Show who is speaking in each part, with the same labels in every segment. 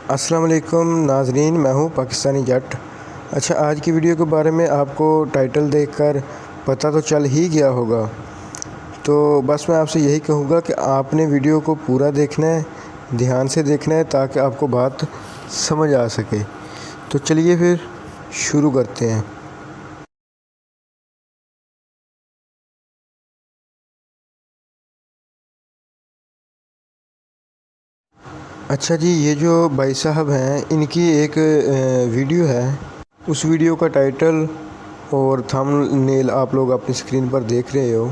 Speaker 1: السلام علیکم ناظرین، میں ہوں پاکستانی جٹ۔ اچھا، آج کی ویڈیو کے بارے میں آپ کو ٹائٹل دیکھ کر پتہ تو چل ہی گیا ہوگا، تو بس میں آپ سے یہی کہوں گا کہ آپ نے ویڈیو کو پورا دیکھنا ہے، دھیان سے دیکھنا ہے تاکہ آپ کو بات سمجھ آ سکے۔ تو چلیے پھر شروع کرتے ہیں۔ اچھا جی، یہ جو بھائی صاحب ہیں ان کی ایک ویڈیو ہے، اس ویڈیو کا ٹائٹل اور تھم نیل آپ لوگ اپنی اسکرین پر دیکھ رہے ہو۔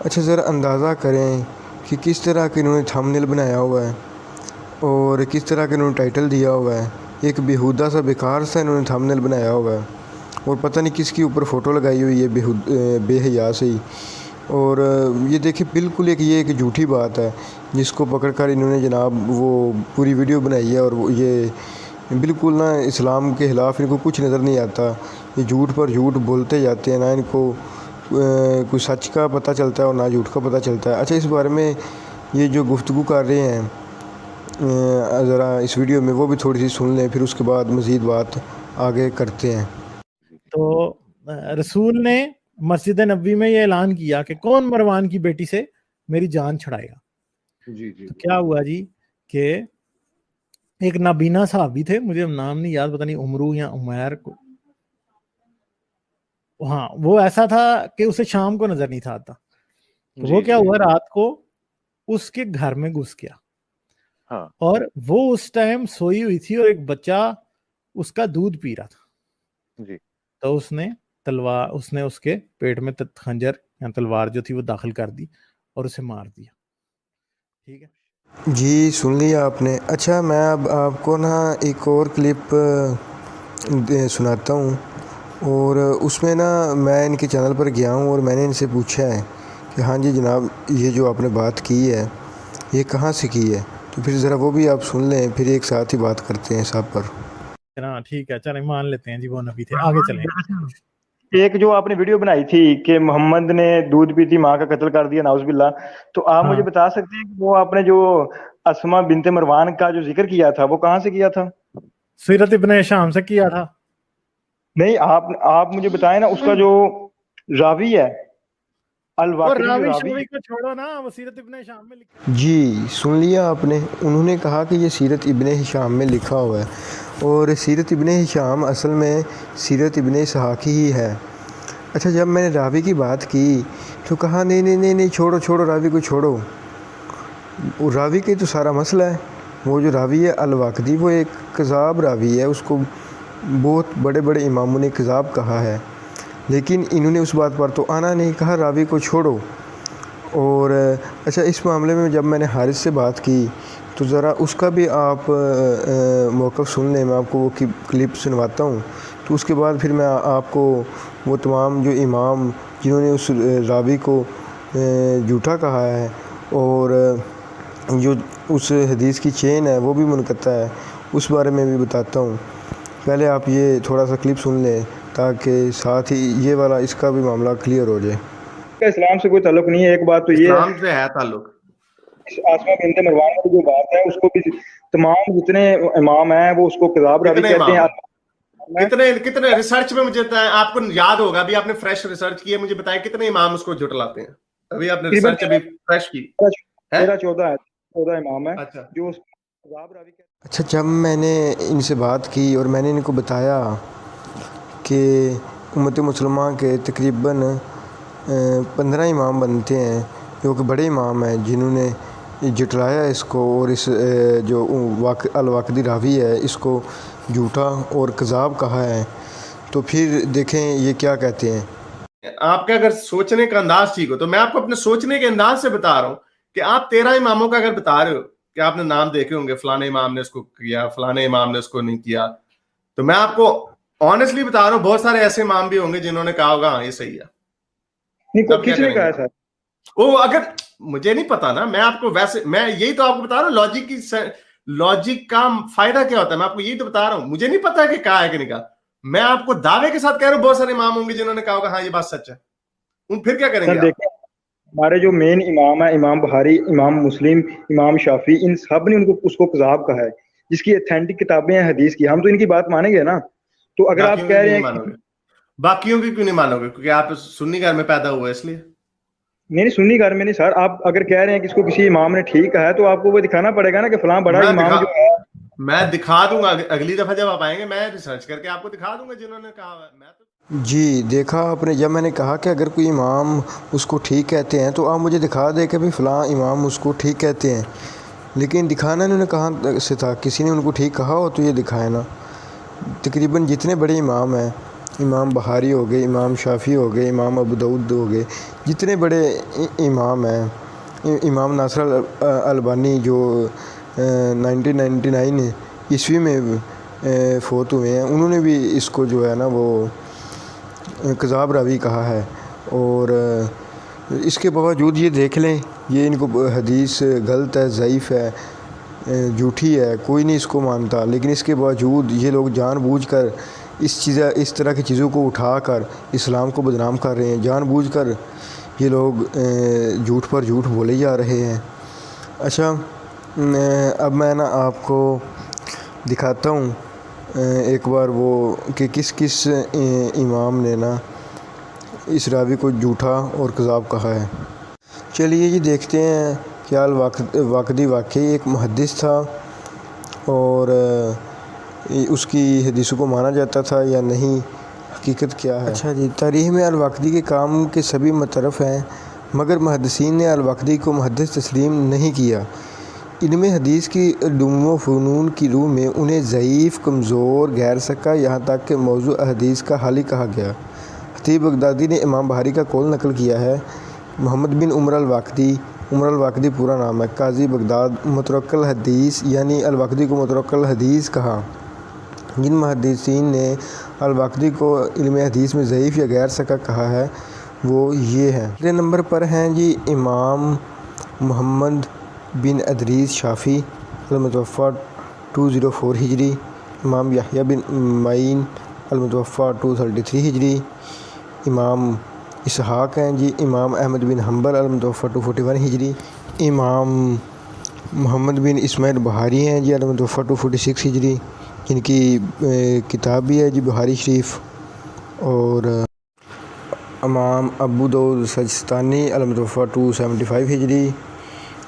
Speaker 1: اچھا، ذرا اندازہ کریں کہ کس طرح کے انہوں نے تھم نیل بنایا ہوا ہے اور کس طرح کے انہوں نے ٹائٹل دیا ہوا ہے۔ ایک بیہودہ سا بیکار سا انہوں نے تھم نیل بنایا ہوا ہے، اور پتہ نہیں کس کے اوپر فوٹو لگائی ہوئی ہے بے حیا سے ہی۔ اور یہ دیکھیں، بالکل یہ ایک جھوٹی بات ہے جس کو پکڑ کر انہوں نے جناب وہ پوری ویڈیو بنائی ہے، اور یہ بالکل نا اسلام کے خلاف ان کو کچھ نظر نہیں آتا۔ یہ جھوٹ پر جھوٹ بولتے جاتے ہیں، نہ ان کو کوئی سچ کا پتہ چلتا ہے اور نہ جھوٹ کا پتہ چلتا ہے۔ اچھا، اس بارے میں یہ جو گفتگو کر رہے ہیں ذرا اس ویڈیو میں وہ بھی تھوڑی سی سن لیں، پھر اس کے بعد مزید بات آگے کرتے ہیں۔
Speaker 2: تو رسول نے مسجد نبوی میں یہ اعلان کیا کہ کون مروان کی بیٹی سے میری جان چھڑائے گا۔
Speaker 3: جی
Speaker 2: تو کیا ہوا جی کہ ایک نابینا صحابی تھے، مجھے نام نہیں یاد، پتہ نہیں عمرو یا عمیر کو، ہاں وہ ایسا تھا کہ اسے شام کو نظر نہیں تھا آتا۔ وہ کیا ہوا، رات کو اس کے گھر میں گھس گیا،
Speaker 3: ہاں،
Speaker 2: اور وہ اس ٹائم سوئی ہوئی تھی اور ایک بچہ اس کا دودھ پی رہا تھا۔
Speaker 3: جی
Speaker 2: تو اس نے اس کے پیٹ میں خنجر یا تلوار جو تھی وہ داخل کر دی اور اسے مار دیا۔ ٹھیک ہے
Speaker 1: جی، سن لیا آپ نے۔ اچھا، میں اب آپ کو نا ایک اور کلپ سناتا ہوں، اور اس میں نا میں ان کے چینل پر گیا ہوں اور میں نے ان سے پوچھا ہے کہ ہاں جی جناب، یہ جو آپ نے بات کی ہے یہ کہاں سے کی ہے؟ تو پھر ذرا وہ بھی آپ سن لیں، پھر ایک ساتھ ہی بات کرتے ہیں سب پر۔
Speaker 2: ہاں ٹھیک ہے، چلیں مان لیتے ہیں جی وہ نبی تھے، آگے چلیں۔
Speaker 4: ایک جو آپ نے ویڈیو بنائی تھی کہ محمد نے دودھ پی تھی، ماں کا قتل کر دیا، نعوذ باللہ، تو آپ مجھے بتا سکتے ہیں کہ وہ آپ نے جو اسما بنت مروان کا جو ذکر کیا تھا وہ کہاں سے کیا تھا؟
Speaker 2: سیرت ابن ہشام سے کیا تھا۔
Speaker 4: نہیں، آپ مجھے بتائیں نا، اس کا جو راوی ہے الواقدی، جو
Speaker 2: راوی
Speaker 4: راوی
Speaker 2: شاوی کو چھوڑو نا، وہ سیرت ابن ہشام میں لکھا ہے۔
Speaker 1: جی، سن لیا آپ نے، انہوں نے کہا کہ یہ سیرت ابن ہشام میں لکھا ہوا ہے، اور سیرت ابن ہشام اصل میں سیرت ابن اسحاق ہی ہے۔ اچھا، جب میں نے راوی کی بات کی تو کہا نہیں چھوڑو راوی کو چھوڑو، راوی کے تو سارا مسئلہ ہے۔ وہ جو راوی ہے الواقدی، وہ ایک کذاب راوی ہے، اس کو بہت بڑے بڑے اماموں نے کذاب کہا ہے، لیکن انہوں نے اس بات پر تو آنا نہیں، کہا راوی کو چھوڑو۔ اور اچھا، اس معاملے میں جب میں نے حارث سے بات کی تو ذرا اس کا بھی آپ موقف سن لیں، میں آپ کو وہ کلپ سنواتا ہوں، تو اس کے بعد پھر میں آپ کو وہ تمام جو امام جنہوں نے اس راوی کو جھوٹا کہا ہے اور جو اس حدیث کی چین ہے وہ بھی منقطع ہے، اس بارے میں بھی بتاتا ہوں۔ پہلے آپ یہ تھوڑا سا کلپ سن لیں تاکہ ساتھ ہی یہ والا اس کا بھی معاملہ کلیئر ہو جائے۔
Speaker 4: اسلام سے کوئی تعلق نہیں ہے، ایک بات تو یہ ہے،
Speaker 3: اسلام سے ہے تعلق۔
Speaker 4: آسما بنت مروان کی جو بات ہے اس کو بھی تمام جتنے امام ہیں وہ اس کو کذاب راوی کہتے ہیں۔
Speaker 3: کتنے ریسرچ میں مجھے آپ کو یاد ہوگا، ابھی آپ نے فریش ریسرچ کی ہے، مجھے بتائیں کتنے امام اس کو جھٹلاتے ہیں؟ ابھی آپ نے ریسرچ ابھی فریش کی
Speaker 4: 13-14 امام ہیں
Speaker 3: اچھا
Speaker 4: جو اس کو کذاب راوی کہتے ہیں۔
Speaker 1: اچھا، جب میں نے ان سے بات کی اور میں نے ان کو بتایا کہ امت مسلمہ کے تقریباً 15 امام بنتے ہیں جو کہ بڑے امام ہیں جنہوں نے جٹلایا اس کو، اور اس جو الواقدی راوی ہے اس کو جھوٹا اور کذاب کہا ہے، تو پھر دیکھیں یہ کیا کہتے ہیں۔
Speaker 3: آپ کا اگر سوچنے کا انداز ٹھیک ہو تو میں آپ کو اپنے سوچنے کے انداز سے بتا رہا ہوں کہ آپ 13 اماموں کا اگر بتا رہے ہو کہ آپ نے نام دیکھے ہوں گے، فلانے امام نے اس کو کیا، فلانے امام نے اس کو نہیں کیا، تو میں آپ کو آنیسٹلی بتا رہا ہوں بہت سارے ایسے امام بھی ہوں گے جنہوں نے کہا ہوگا ہاں یہ صحیح ہے۔
Speaker 4: کس نے کہا ہے سر؟
Speaker 3: وہ اگر مجھے نہیں پتا نا، میں آپ کو ویسے میں یہی تو آپ کو بتا رہا ہوں، لاجک کا فائدہ کیا ہوتا ہے، میں آپ کو یہی تو بتا رہا ہوں، مجھے نہیں پتا کہ کہا ہے کہ نہیں کہا، میں آپ کو دعوے کے ساتھ کہہ رہا ہوں بہت سارے امام ہوں گے جنہوں نے کہا ہوگا ہاں یہ بات سچ ہے، پھر کیا کریں گے؟
Speaker 4: دیکھیں، ہمارے جو مین امام ہیں، امام بخاری، امام مسلم، امام شافعی، ان سب نے اس کو کذاب کہا ہے۔ جس کی اتھینٹک کتابیں ہیں حدیث کی, ہم تو ان کی بات مانیں گے نا. تو اگر آپ کہہ رہے ہیں
Speaker 3: باقیوں کی کیوں نہیں مانو گے؟ کیونکہ آپ سنی گھر میں پیدا ہوئے اس لیے.
Speaker 4: نہیں سنی گھر میں نہیں سر, آپ اگر کہہ رہے ہیں کہ اس کو کسی امام نے ٹھیک کہا ہے تو آپ کو وہ دکھانا پڑے گا نا کہ فلاں بڑا امام جو ہے.
Speaker 3: میں دکھا دوں گا اگلی دفعہ جب آپ آئیں گے, میں ریسرچ کر کے آپ کو دکھا دوں گا جنہوں نے کہا. میں تو
Speaker 1: جی دیکھا آپ نے, جب میں نے کہا کہ اگر کوئی امام اس کو ٹھیک کہتے ہیں تو آپ مجھے دکھا دیں کہ بھائی فلاں امام اس کو ٹھیک کہتے ہیں, لیکن دکھانا انہوں نے کہاں سے تھا, کسی نے ان کو ٹھیک کہا ہو تو یہ دکھائے نا. تقریباً جتنے بڑے امام ہیں, امام بخاری ہو گئے, امام شافعی ہو گئے, امام ابو داؤد ہو گئے, جتنے بڑے امام ہیں, امام ناصر البانی جو 1999 عیسوی میں فوت ہوئے ہیں, انہوں نے بھی اس کو جو ہے نا وہ کذاب راوی کہا ہے. اور اس کے باوجود یہ دیکھ لیں, یہ ان کو حدیث غلط ہے, ضعیف ہے, جھوٹی ہے, کوئی نہیں اس کو مانتا, لیکن اس کے باوجود یہ لوگ جان بوجھ کر اس طرح کی چیزوں کو اٹھا کر اسلام کو بدنام کر رہے ہیں. جان بوجھ کر یہ لوگ جھوٹ پر جھوٹ بولے جا رہے ہیں. اچھا اب میں نا آپ کو دکھاتا ہوں ایک بار وہ کہ کس امام نے نا اس راوی کو جھوٹا اور کذاب کہا ہے. چلیے جی دیکھتے ہیں کیا الواقدی واقعی ایک محدث تھا اور اس کی حدیثوں کو مانا جاتا تھا یا نہیں, حقیقت کیا ہے. اچھا جی, تاریخ میں الواقدی کے کام کے سبھی مترف ہیں, مگر محدثین نے الواقدی کو محدث تسلیم نہیں کیا. علم حدیث کی علوم و فنون کی روح میں انہیں ضعیف, کمزور, غیر ثقہ, یہاں تک کہ موضوع حدیث کا حالی کہا گیا. خطیب بغدادی نے امام بخاری کا قول نقل کیا ہے, محمد بن عمر الواقدی پورا نام ہے, قاضی بغداد, مترک الحدیث, یعنی الواقدی کو مترک الحدیث کہا. جن محدثین نے الواقدی کو علم حدیث میں ضعیف یا غیر ثقہ کہا ہے وہ یہ ہیں. اگلے نمبر پر ہیں جی امام محمد بن ادریس شافعی المتوفیٰ 204 ہجری, امام یحییٰ بن معین المتوفیٰ 233 ہجری, امام اسحاق ہیں جی, امام احمد بن حنبل المتوفیٰ 241 ہجری, امام محمد بن اسماعیل بخاری ہیں جی المتوفیٰ 246 ہجری, ان کی کتاب بھی ہے جی بخاری شریف, اور امام ابو داؤد سجستانی المتوفیٰ 275 ہجری,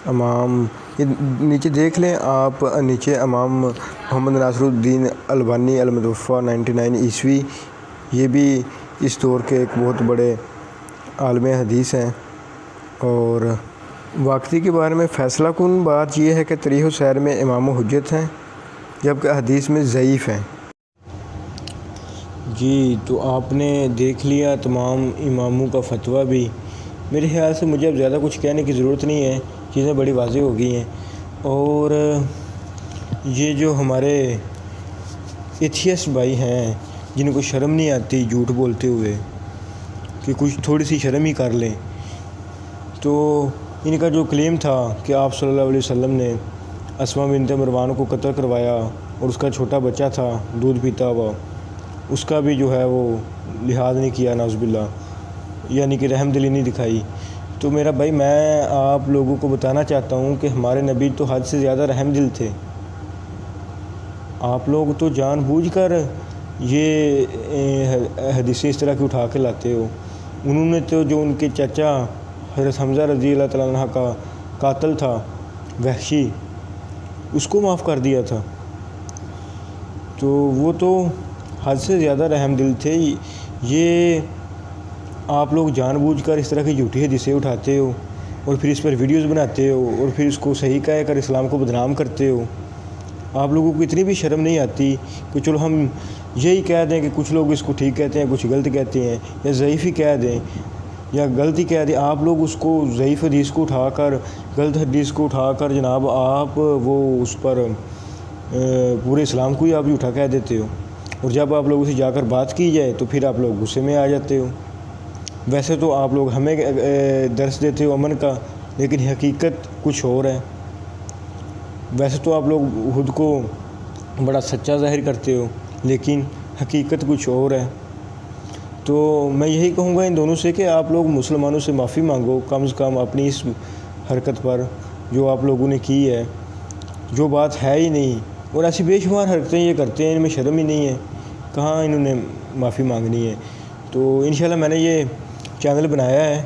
Speaker 1: امام یہ نیچے دیکھ لیں آپ, نیچے امام محمد ناصر الدین البانی المتوفیٰ 99 عیسوی, یہ بھی اس دور کے ایک بہت بڑے عالم حدیث ہیں. اور واقعی کے بارے میں فیصلہ کن بات یہ ہے کہ تاریخ السیر میں امام و حجت ہیں جبکہ حدیث میں ضعیف ہیں. جی تو آپ نے دیکھ لیا تمام اماموں کا فتویٰ بھی. میرے خیال سے مجھے اب زیادہ کچھ کہنے کی ضرورت نہیں ہے, چیزیں بڑی واضح ہو گئی ہیں. اور یہ جو ہمارے ایتھیسٹ بھائی ہیں جن کو شرم نہیں آتی جھوٹ بولتے ہوئے کہ کچھ تھوڑی سی شرم ہی کر لیں, تو ان کا جو کلیم تھا کہ آپ صلی اللہ علیہ وسلم نے اسماء بنت مروان کو قتل کروایا اور اس کا چھوٹا بچہ تھا دودھ پیتا ہوا, اس کا بھی جو ہے وہ لحاظ نہیں کیا نعوذ باللہ, یعنی کہ رحم دلی نہیں دکھائی. تو میرا بھائی میں آپ لوگوں کو بتانا چاہتا ہوں کہ ہمارے نبی تو حد سے زیادہ رحم دل تھے. آپ لوگ تو جان بوجھ کر یہ حدیثیں اس طرح کی اٹھا کے لاتے ہو. انہوں نے تو جو ان کے چچا حضرت حمزہ رضی اللہ تعالیٰ عنہ کا قاتل تھا وحشی, اس کو معاف کر دیا تھا. تو وہ تو حد سے زیادہ رحم دل تھے. یہ آپ لوگ جان بوجھ کر اس طرح کی جھوٹی حدیثیں اٹھاتے ہو اور پھر اس پر ویڈیوز بناتے ہو اور پھر اس کو صحیح کہہ کر اسلام کو بدنام کرتے ہو. آپ لوگوں کو اتنی بھی شرم نہیں آتی کہ چلو ہم یہی کہہ دیں کہ کچھ لوگ اس کو ٹھیک کہتے ہیں, کچھ غلط کہتے ہیں, یا ضعیف ہی کہہ دیں یا غلطی کہہ دیں. آپ لوگ اس کو ضعیف حدیث کو اٹھا کر, غلط حدیث کو اٹھا کر جناب آپ وہ اس پر پورے اسلام کو ہی آپ جھوٹا کہہ دیتے ہو, اور جب آپ لوگوں سے جا کر بات کی جائے تو پھر آپ لوگ غصے میں آ جاتے ہو. ویسے تو آپ لوگ ہمیں درس دیتے ہو امن کا, لیکن حقیقت کچھ اور ہے. ویسے تو آپ لوگ خود کو بڑا سچا ظاہر کرتے ہو, لیکن حقیقت کچھ اور ہے. تو میں یہی کہوں گا ان دونوں سے کہ آپ لوگ مسلمانوں سے معافی مانگو کم از کم اپنی اس حرکت پر جو آپ لوگوں نے کی ہے. جو بات ہے ہی نہیں اور ایسی بے شمار حرکتیں یہ کرتے ہیں، ان میں شرم ہی نہیں ہے، کہاں انہوں نے معافی مانگنی ہے۔ تو انشاءاللہ میں نے یہ چینل بنایا ہے،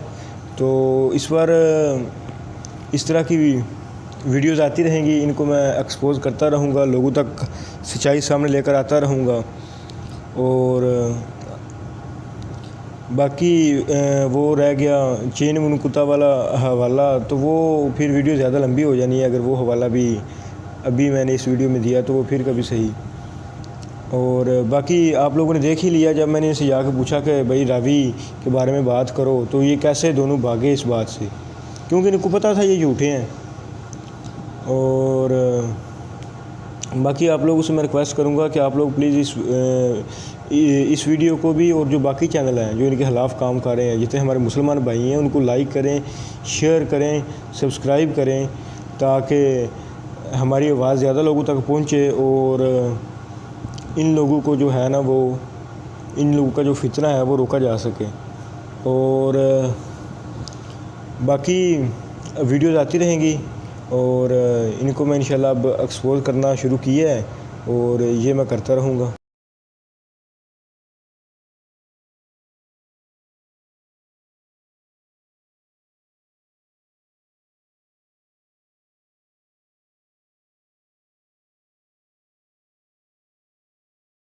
Speaker 1: تو اس پر اس طرح کی ویڈیوز آتی رہیں گی، ان کو میں ایکسپوز کرتا رہوں گا، لوگوں تک سچائی سامنے لے کر آتا رہوں گا۔ اور باقی وہ رہ گیا چین منقطع والا حوالہ، تو وہ پھر ویڈیو زیادہ لمبی ہو جانی ہے، اگر وہ حوالہ بھی ابھی میں نے اس ویڈیو میں دیا تو وہ پھر کبھی صحیح۔ اور باقی آپ لوگوں نے دیکھ ہی لیا، جب میں نے ان سے جا کے پوچھا کہ بھائی راوی کے بارے میں بات کرو، تو یہ کیسے دونوں بھاگے اس بات سے، کیونکہ ان کو پتہ تھا یہ جھوٹے ہیں۔ اور باقی آپ لوگوں سے میں ریکویسٹ کروں گا کہ آپ لوگ پلیز اس ویڈیو کو بھی، اور جو باقی چینل ہیں جو ان کے خلاف کام کر رہے ہیں، جتنے ہمارے مسلمان بھائی ہیں، ان کو لائک کریں، شیئر کریں، سبسکرائب کریں، تاکہ ہماری آواز زیادہ لوگوں تک پہنچے، اور ان لوگوں کو جو ہے نا وہ ان لوگوں کا جو فتنہ ہے وہ روکا جا سکے۔ اور باقی ویڈیوز آتی رہیں گی، اور ان کو میں انشاءاللہ اب ایکسپوز کرنا شروع کیا ہے، اور یہ میں کرتا رہوں گا۔